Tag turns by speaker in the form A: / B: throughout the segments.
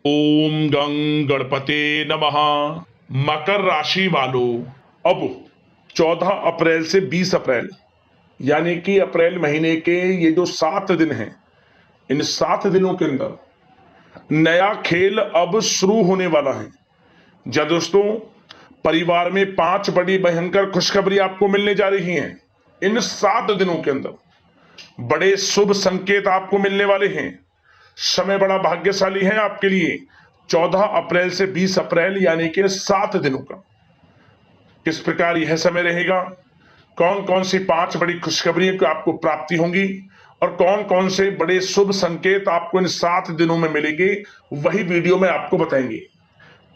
A: ओम गं गणपते नमः। मकर राशि वालों, अब 14 अप्रैल से 20 अप्रैल यानी कि अप्रैल महीने के ये जो 7 दिन हैं, इन 7 दिनों के अंदर नया खेल अब शुरू होने वाला है। जा दोस्तों, परिवार में 5 बड़ी भयंकर खुशखबरी आपको मिलने जा रही हैं। इन 7 दिनों के अंदर बड़े शुभ संकेत आपको मिलने वाले हैं। समय बड़ा भाग्यशाली है आपके लिए। 14 अप्रैल से 20 अप्रैल यानी कि 7 दिनों का किस प्रकार यह समय रहेगा, कौन कौन सी 5 बड़ी खुशखबरी की आपको प्राप्ति होंगी और कौन कौन से बड़े शुभ संकेत आपको इन 7 दिनों में मिलेंगे, वही वीडियो में आपको बताएंगे।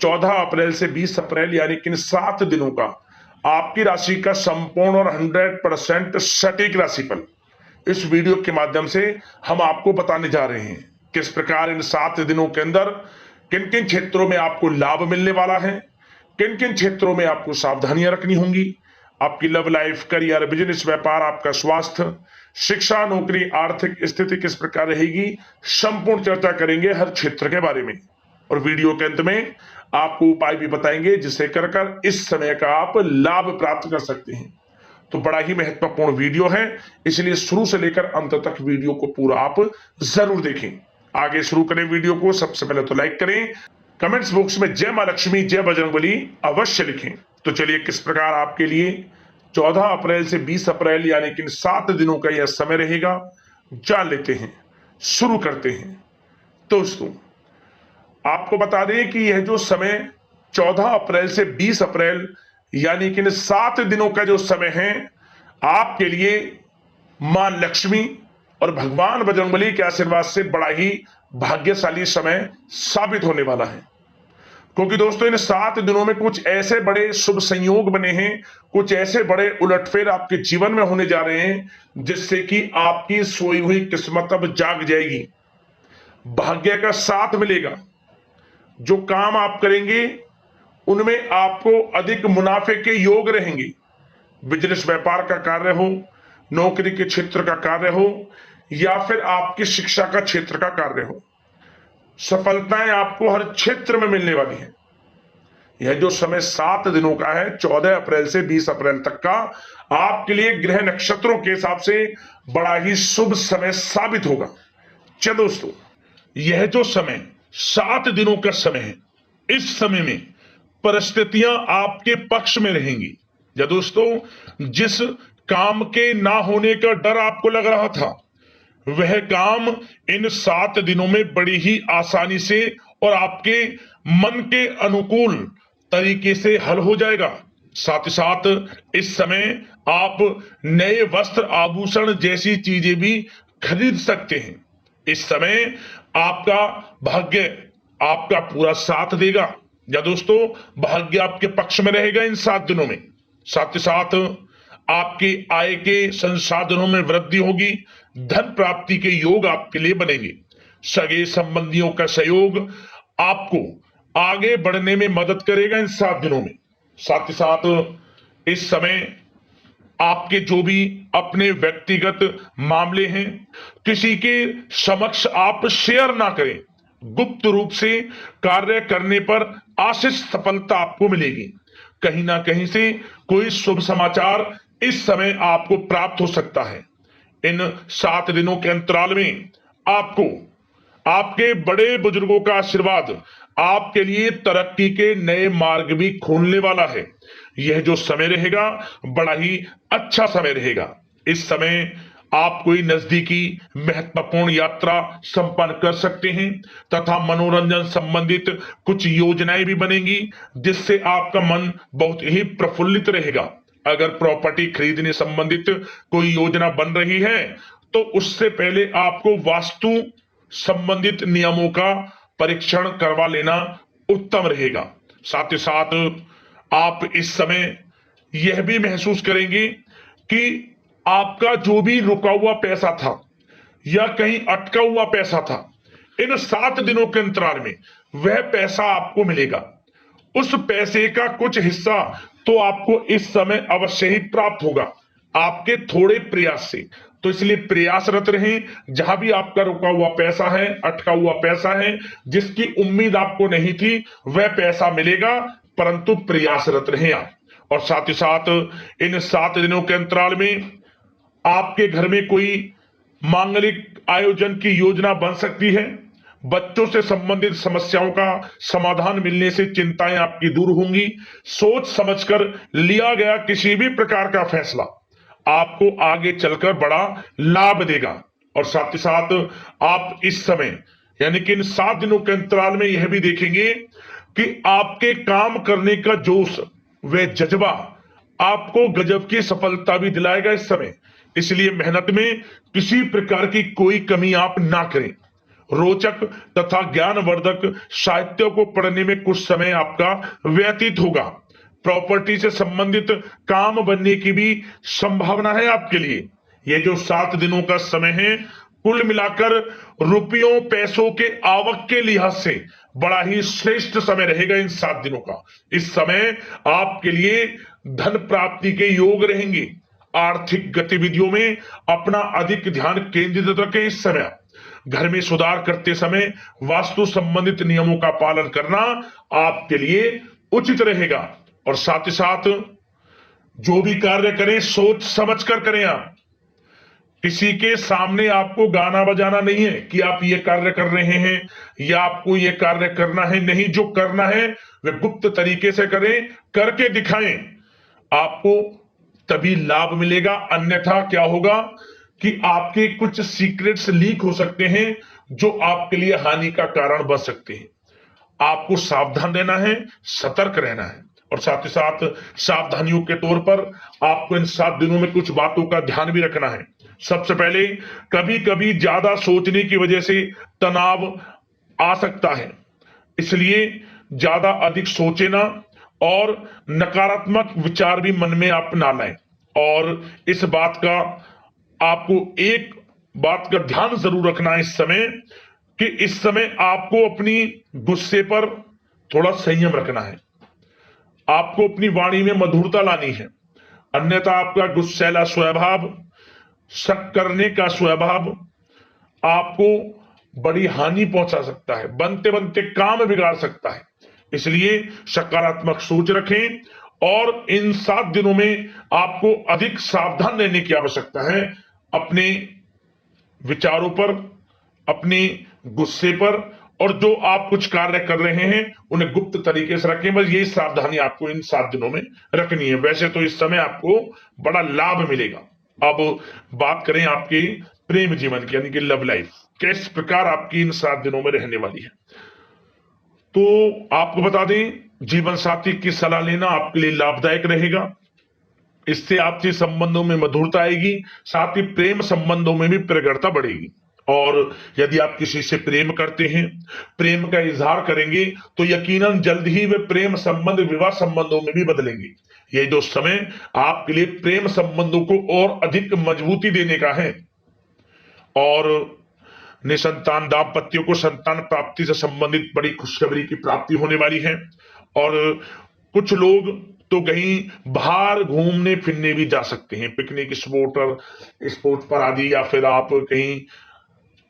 A: 14 अप्रैल से 20 अप्रैल यानी कि इन 7 दिनों का आपकी राशि का संपूर्ण और 100% सटीक राशिफल इस वीडियो के माध्यम से हम आपको बताने जा रहे हैं। किस प्रकार इन 7 दिनों के अंदर किन किन क्षेत्रों में आपको लाभ मिलने वाला है, किन किन क्षेत्रों में आपको सावधानियां रखनी होंगी, आपकी लव लाइफ, करियर, बिजनेस, व्यापार, आपका स्वास्थ्य, शिक्षा, नौकरी, आर्थिक स्थिति किस प्रकार रहेगी, संपूर्ण चर्चा करेंगे हर क्षेत्र के बारे में। और वीडियो के अंत में आपको उपाय भी बताएंगे जिसे कर इस समय का आप लाभ प्राप्त कर सकते हैं। तो बड़ा ही महत्वपूर्ण वीडियो है, इसलिए शुरू से लेकर अंत तक वीडियो को पूरा आप जरूर देखें। आगे शुरू करें वीडियो को, सबसे पहले तो लाइक करें, कमेंट्स बॉक्स में जय मां लक्ष्मी, जय बजरंगबली अवश्य लिखें। तो चलिए किस प्रकार आपके लिए 14 अप्रैल से 20 अप्रैल यानी कि 7 दिनों का यह समय रहेगा, जान लेते हैं, शुरू करते हैं। दोस्तों, आपको बता दें कि यह जो समय 14 अप्रैल से 20 अप्रैल यानी कि 7 दिनों का जो समय है, आपके लिए मां लक्ष्मी और भगवान बजरंगबली के आशीर्वाद से बड़ा ही भाग्यशाली समय साबित होने वाला है। क्योंकि दोस्तों, इन 7 दिनों में कुछ ऐसे बड़े शुभ संयोग बने हैं, कुछ ऐसे बड़े उलटफेर आपके जीवन में होने जा रहे हैं जिससे कि आपकी सोई हुई किस्मत अब जाग जाएगी, भाग्य का साथ मिलेगा। जो काम आप करेंगे उनमें आपको अधिक मुनाफे के योग रहेंगे। बिजनेस, व्यापार का कार्य हो, नौकरी के क्षेत्र का कार्य हो या फिर आपकी शिक्षा का क्षेत्र का कार्य हो, सफलताएं आपको हर क्षेत्र में मिलने वाली हैं। यह जो समय 7 दिनों का है, 14 अप्रैल से 20 अप्रैल तक का, आपके लिए ग्रह नक्षत्रों के हिसाब से बड़ा ही शुभ समय साबित होगा। चलो दोस्तों, यह जो समय 7 दिनों का समय है, इस समय में परिस्थितियां आपके पक्ष में रहेंगी। या दोस्तों, जिस काम के ना होने का डर आपको लग रहा था, वह काम इन 7 दिनों में बड़ी ही आसानी से और आपके मन के अनुकूल तरीके से हल हो जाएगा। साथ ही साथ इस समय आप नए वस्त्र, आभूषण जैसी चीजें भी खरीद सकते हैं। इस समय आपका भाग्य आपका पूरा साथ देगा। या दोस्तों, भाग्य आपके पक्ष में रहेगा इन 7 दिनों में। साथ ही साथ आपकी आय के संसाधनों में वृद्धि होगी, धन प्राप्ति के योग आपके लिए बनेंगे। सगे संबंधियों का सहयोग आपको आगे बढ़ने में मदद करेगा इन 7 दिनों में। साथ ही साथ इस समय आपके जो भी अपने व्यक्तिगत मामले हैं, किसी के समक्ष आप शेयर ना करें। गुप्त रूप से कार्य करने पर आशीष सफलता आपको मिलेगी। कहीं ना कहीं से कोई शुभ समाचार इस समय आपको प्राप्त हो सकता है। इन 7 दिनों के अंतराल में आपको आपके बड़े बुजुर्गों का आशीर्वाद आपके लिए तरक्की के नए मार्ग भी खोलने वाला है। यह जो समय रहेगा, बड़ा ही अच्छा समय रहेगा। इस समय आप कोई नजदीकी महत्वपूर्ण यात्रा संपन्न कर सकते हैं तथा मनोरंजन संबंधित कुछ योजनाएं भी बनेंगी जिससे आपका मन बहुत ही प्रफुल्लित रहेगा। अगर प्रॉपर्टी खरीदने संबंधित कोई योजना बन रही है तो उससे पहले आपको वास्तु संबंधित नियमों का परीक्षण करवा लेना उत्तम रहेगा। साथ ही साथ आप इस समय यह भी महसूस करेंगे कि आपका जो भी रुका हुआ पैसा था या कहीं अटका हुआ पैसा था, इन 7 दिनों के अंतराल में वह पैसा आपको मिलेगा। उस पैसे का कुछ हिस्सा तो आपको इस समय अवश्य ही प्राप्त होगा। आपके थोड़े प्रयास से। तो इसलिए प्रयासरत रहें, जहां भी आपका रुका हुआ पैसा है, अटका हुआ पैसा है, जिसकी उम्मीद आपको नहीं थी, वह पैसा मिलेगा, परंतु प्रयासरत रहें आप। और साथ ही साथ इन 7 दिनों के अंतराल में आपके घर में कोई मांगलिक आयोजन की योजना बन सकती है। बच्चों से संबंधित समस्याओं का समाधान मिलने से चिंताएं आपकी दूर होंगी। सोच समझकर लिया गया किसी भी प्रकार का फैसला आपको आगे चलकर बड़ा लाभ देगा। और साथ ही साथ आप इस समय यानी कि इन 7 दिनों के अंतराल में यह भी देखेंगे कि आपके काम करने का जोश व जज्बा आपको गजब की सफलता भी दिलाएगा इस समय। इसलिए मेहनत में किसी प्रकार की कोई कमी आप ना करें। रोचक तथा ज्ञानवर्धक साहित्य को पढ़ने में कुछ समय आपका व्यतीत होगा। प्रॉपर्टी से संबंधित काम बनने की भी संभावना है आपके लिए। ये जो 7 दिनों का समय है, कुल मिलाकर रुपयों पैसों के आवक के लिहाज से बड़ा ही श्रेष्ठ समय रहेगा इन 7 दिनों का। इस समय आपके लिए धन प्राप्ति के योग रहेंगे। आर्थिक गतिविधियों में अपना अधिक ध्यान केंद्रित रखें इस समय। घर में सुधार करते समय वास्तु संबंधित नियमों का पालन करना आपके लिए उचित रहेगा। और साथ ही साथ जो भी कार्य करें सोच समझ कर करें। आप किसी के सामने आपको गाना बजाना नहीं है कि आप ये कार्य कर रहे हैं या आपको ये कार्य करना है। नहीं, जो करना है वह गुप्त तरीके से करें, करके दिखाएं। आपको तभी लाभ मिलेगा, अन्यथा क्या होगा कि आपके कुछ सीक्रेट्स लीक हो सकते हैं जो आपके लिए हानि का कारण बन सकते हैं। आपको सावधान रहना है, सतर्क रहना है। और साथ ही साथ सावधानियों के तौर पर आपको इन 7 दिनों में कुछ बातों का ध्यान भी रखना है। सबसे पहले, कभी कभी ज्यादा सोचने की वजह से तनाव आ सकता है, इसलिए ज्यादा अधिक सोचे ना और नकारात्मक विचार भी मन में आप ना लाएं। और इस बात का आपको एक बात का ध्यान जरूर रखना है इस समय कि इस समय आपको अपनी गुस्से पर थोड़ा संयम रखना है। आपको अपनी वाणी में मधुरता लानी है, अन्यथा आपका गुस्सैला स्वभाव, शक करने का स्वभाव आपको बड़ी हानि पहुंचा सकता है, बनते बनते काम बिगाड़ सकता है। इसलिए सकारात्मक सोच रखें और इन 7 दिनों में आपको अधिक सावधान रहने की आवश्यकता है। अपने विचारों पर, अपने गुस्से पर, और जो आप कुछ कार्य कर रहे हैं उन्हें गुप्त तरीके से रखें। बस यही सावधानी आपको इन 7 दिनों में रखनी है। वैसे तो इस समय आपको बड़ा लाभ मिलेगा। अब बात करें आपके प्रेम जीवन की, यानी कि लव लाइफ किस प्रकार आपकी इन 7 दिनों में रहने वाली है। तो आपको बता दें, जीवन साथी की सलाह लेना आपके लिए लाभदायक रहेगा। इससे आपसी संबंधों में मधुरता आएगी, साथ ही प्रेम संबंधों में भी प्रगाढ़ता बढ़ेगी। और यदि आप किसी से प्रेम करते हैं, प्रेम का इजहार करेंगे, तो यकीनन जल्द ही वे प्रेम संबंध विवाह संबंधों में भी बदलेंगे। ये जो समय आपके लिए प्रेम संबंधों को और अधिक मजबूती देने का है। और निसंतान दाम्पत्यों को संतान प्राप्ति से संबंधित बड़ी खुशखबरी की प्राप्ति होने वाली है। और कुछ लोग तो कहीं बाहर घूमने फिरने भी जा सकते हैं, पिकनिक स्पॉट पर आदि, या फिर आप कहीं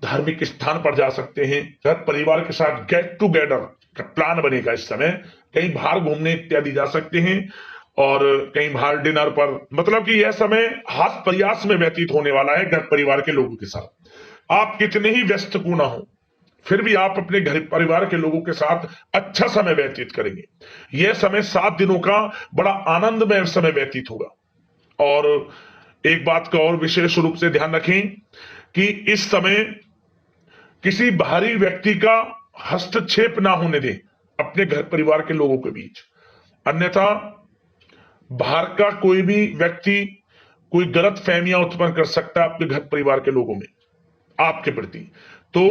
A: धार्मिक स्थान पर जा सकते हैं। घर परिवार के साथ गेट टुगेदर का प्लान बनेगा इस समय। कहीं बाहर घूमने इत्यादि जा सकते हैं और कहीं बाहर डिनर पर, मतलब कि यह समय हास प्रयास में व्यतीत होने वाला है घर परिवार के लोगों के साथ। आप कितने ही व्यस्त क्यों ना हो, फिर भी आप अपने घर परिवार के लोगों के साथ अच्छा समय व्यतीत करेंगे। यह समय 7 दिनों का बड़ा आनंदमय समय व्यतीत होगा। और एक बात का और विशेष रूप से ध्यान रखें कि इस समय किसी बाहरी व्यक्ति का हस्तक्षेप ना होने दें अपने घर परिवार के लोगों के बीच, अन्यथा बाहर का कोई भी व्यक्ति कोई गलत फहमियां उत्पन्न कर सकता है अपने घर परिवार के लोगों में आपके प्रति। तो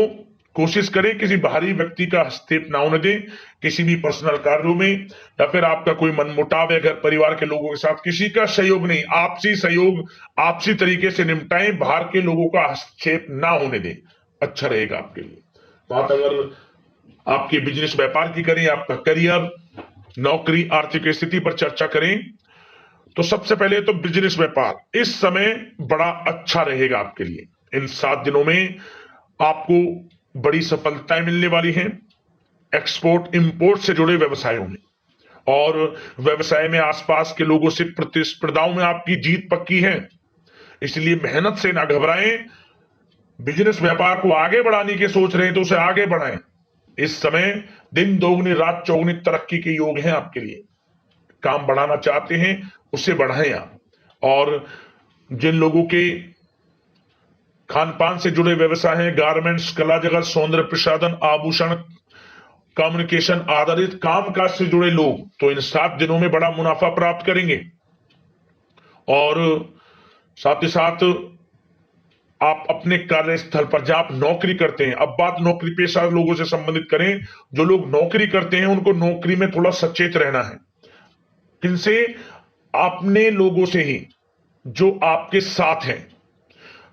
A: कोशिश करें किसी बाहरी व्यक्ति का हस्तक्षेप ना होने दें किसी भी पर्सनल कार्यों में, या फिर आपका कोई मनमुटाव है घर परिवार के लोगों के साथ, किसी का सहयोग नहीं, आपसी सहयोग आपसी तरीके से निपटाएं, बाहर के लोगों का हस्तक्षेप ना होने दें, अच्छा रहेगा आपके लिए। बात अगर आपके बिजनेस व्यापार की करें, आपका करियर, नौकरी, आर्थिक स्थिति पर चर्चा करें, तो सबसे पहले तो बिजनेस व्यापार इस समय बड़ा अच्छा रहेगा आपके लिए। इन 7 दिनों में आपको बड़ी सफलताएं मिलने वाली हैं एक्सपोर्ट इंपोर्ट से जुड़े व्यवसायों में, और व्यवसाय में आसपास के लोगों से प्रतिस्पर्धाओं में आपकी जीत पक्की है। इसलिए मेहनत से ना घबराएं। बिजनेस व्यापार को आगे बढ़ाने की सोच रहे हैं तो उसे आगे बढ़ाएं। इस समय दिन दोगुनी रात चौगुनी तरक्की के योग हैं आपके लिए। काम बढ़ाना चाहते हैं उसे बढ़ाएं आप। और जिन लोगों के खान पान से जुड़े व्यवसाय हैं, गारमेंट्स, कला जगत, सौंदर्य प्रसाधन, आभूषण, कम्युनिकेशन आधारित कामकाज से जुड़े लोग तो इन 7 दिनों में बड़ा मुनाफा प्राप्त करेंगे। और साथ ही साथ आप अपने कार्यस्थल पर जहां आप नौकरी करते हैं, अब बात नौकरी पेशा लोगों से संबंधित करें, जो लोग नौकरी करते हैं उनको नौकरी में थोड़ा सचेत रहना है। किनसे? अपने लोगों से ही जो आपके साथ हैं।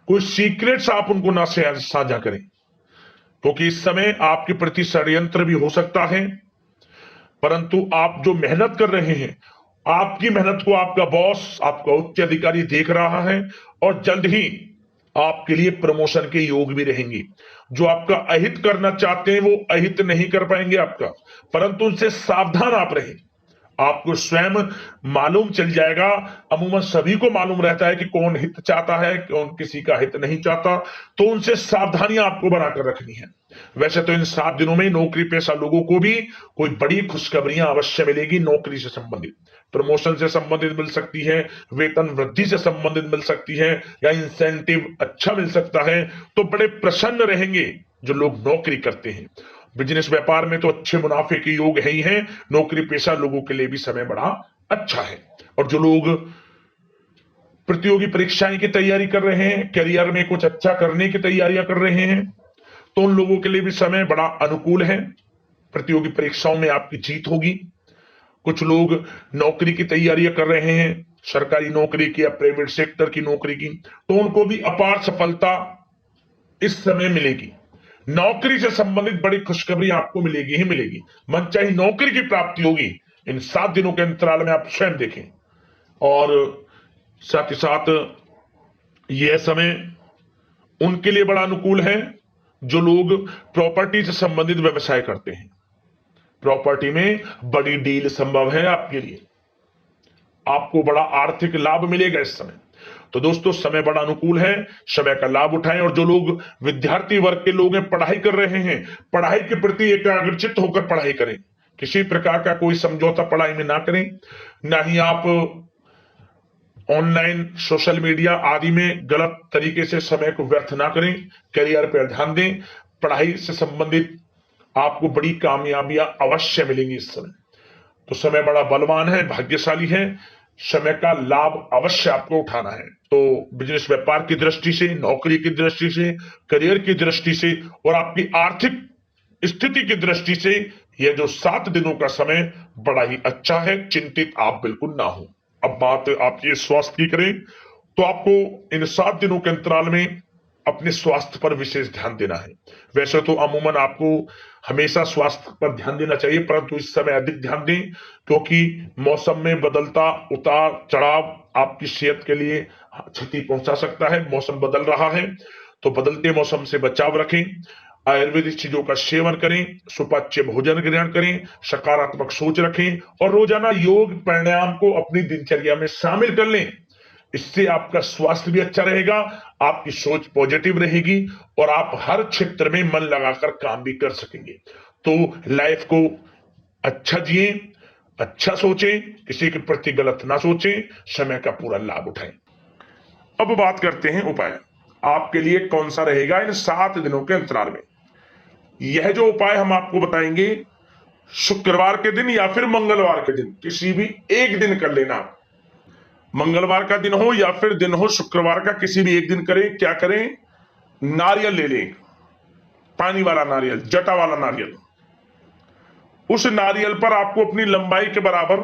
A: कोई सीक्रेट्स आप उनको ना साझा करें, क्योंकि इस समय आपके प्रति षड्यंत्र भी हो सकता है। परंतु आप जो मेहनत कर रहे हैं, आपकी मेहनत को आपका बॉस, आपका उच्च अधिकारी देख रहा है, और जल्द ही आपके लिए प्रमोशन के योग भी रहेंगे। जो आपका अहित करना चाहते हैं वो अहित नहीं कर पाएंगे आपका, परंतु उनसे सावधान आप रहें। आपको स्वयं मालूम चल जाएगा। अमूमन सभी को मालूम रहता है कि कौन हित चाहता है, कौन किसी का हित नहीं चाहता, तो उनसे सावधानियां आपको बनाकर रखनी है। वैसे तो इन 7 दिनों में नौकरी पेशा लोगों को भी कोई बड़ी खुशखबरियां अवश्य मिलेगी। नौकरी से संबंधित, प्रमोशन से संबंधित मिल सकती है, वेतन वृद्धि से संबंधित मिल सकती है, या इंसेंटिव अच्छा मिल सकता है। तो बड़े प्रसन्न रहेंगे जो लोग नौकरी करते हैं। बिजनेस व्यापार में तो अच्छे मुनाफे के योग है ही हैं। नौकरी पेशा लोगों के लिए भी समय बड़ा अच्छा है। और जो लोग प्रतियोगी परीक्षाएं की तैयारी कर रहे हैं, करियर में कुछ अच्छा करने की तैयारियां कर रहे हैं, तो उन लोगों के लिए भी समय बड़ा अनुकूल है। प्रतियोगी परीक्षाओं में आपकी जीत होगी। कुछ लोग नौकरी की तैयारियां कर रहे हैं, सरकारी नौकरी की या प्राइवेट सेक्टर की नौकरी की, तो उनको भी अपार सफलता इस समय मिलेगी। नौकरी से संबंधित बड़ी खुशखबरी आपको मिलेगी ही मिलेगी। मनचाही नौकरी की प्राप्ति होगी इन 7 दिनों के अंतराल में, आप स्वयं देखें। और साथ ही साथ यह समय उनके लिए बड़ा अनुकूल है जो लोग प्रॉपर्टी से संबंधित व्यवसाय करते हैं। प्रॉपर्टी में बड़ी डील संभव है आपके लिए, आपको बड़ा आर्थिक लाभ मिलेगा इस समय। तो दोस्तों समय बड़ा अनुकूल है, समय का लाभ उठाएं। और जो लोग विद्यार्थी वर्ग के लोग हैं, पढ़ाई कर रहे हैं, पढ़ाई के प्रति एकाग्रचित्त होकर पढ़ाई करें। किसी प्रकार का कोई समझौता पढ़ाई में ना करें, ना ही आप ऑनलाइन सोशल मीडिया आदि में गलत तरीके से समय को व्यर्थ ना करें। करियर पर ध्यान दें। पढ़ाई से संबंधित आपको बड़ी कामयाबियां अवश्य मिलेंगी इस समय। तो समय बड़ा बलवान है, भाग्यशाली है। समय का लाभ अवश्य आपको उठाना है। तो बिजनेस व्यापार की दृष्टि से, नौकरी की दृष्टि से, करियर की दृष्टि से और आपकी आर्थिक स्थिति की दृष्टि से यह जो 7 दिनों का समय बड़ा ही अच्छा है। चिंतित आप बिल्कुल ना हो। अब बात आपके स्वास्थ्य की करें तो आपको इन 7 दिनों के अंतराल में अपने स्वास्थ्य पर विशेष ध्यान देना है। वैसे तो अमूमन आपको हमेशा स्वास्थ्य पर ध्यान देना चाहिए, परंतु इस समय अधिक ध्यान दें, क्योंकि मौसम में बदलता उतार चढ़ाव आपकी सेहत के लिए क्षति पहुंचा सकता है। मौसम बदल रहा है, तो बदलते मौसम से बचाव रखें। आयुर्वेदिक चीजों का सेवन करें, सुपाच्य भोजन ग्रहण करें, सकारात्मक सोच रखें और रोजाना योग प्राणायाम को अपनी दिनचर्या में शामिल कर लें। इससे आपका स्वास्थ्य भी अच्छा रहेगा, आपकी सोच पॉजिटिव रहेगी और आप हर क्षेत्र में मन लगाकर काम भी कर सकेंगे। तो लाइफ को अच्छा जिए, अच्छा सोचें, किसी के प्रति गलत ना सोचें, समय का पूरा लाभ उठाएं। अब बात करते हैं उपाय आपके लिए कौन सा रहेगा इन 7 दिनों के अंतराल में। यह जो उपाय हम आपको बताएंगे, शुक्रवार के दिन या फिर मंगलवार के दिन, किसी भी एक दिन कर लेना। मंगलवार का दिन हो या फिर दिन हो शुक्रवार का, किसी भी एक दिन करें। क्या करें? नारियल ले लें, पानी वाला नारियल, जटा वाला नारियल। उस नारियल पर आपको अपनी लंबाई के बराबर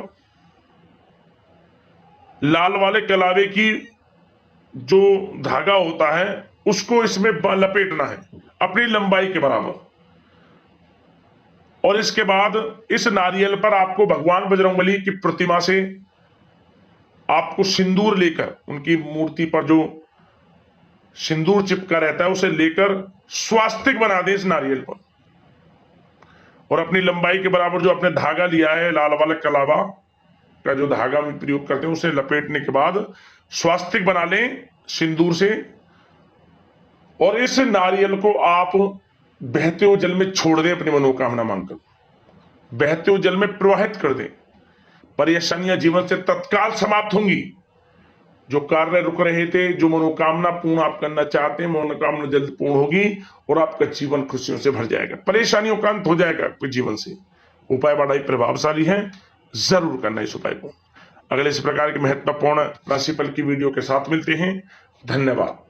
A: लाल वाले कलावे की जो धागा होता है उसको इसमें लपेटना है अपनी लंबाई के बराबर। और इसके बाद इस नारियल पर आपको भगवान बजरंगबली की प्रतिमा से आपको सिंदूर लेकर, उनकी मूर्ति पर जो सिंदूर चिपका रहता है उसे लेकर स्वास्तिक बना दें इस नारियल पर, और अपनी लंबाई के बराबर जो आपने धागा लिया है, लाल वाला कलावा का जो धागा में प्रयोग करते हैं, उसे लपेटने के बाद स्वास्तिक बना लें सिंदूर से, और इस नारियल को आप बहते हुए जल में छोड़ दें, अपनी मनोकामना मांगकर बहते हुए जल में प्रवाहित कर दें। परेशानियां जीवन से तत्काल समाप्त होंगी। जो कार्य रुक रहे थे, जो मनोकामना पूर्ण आप करना चाहते हैं, मनोकामना जल्द पूर्ण होगी और आपका जीवन खुशियों से भर जाएगा, परेशानियों का अंत हो जाएगा आपके जीवन से। उपाय बड़ा ही प्रभावशाली है, जरूर करना इस उपाय को। अगले इस प्रकार के महत्वपूर्ण राशिफल की वीडियो के साथ मिलते हैं। धन्यवाद।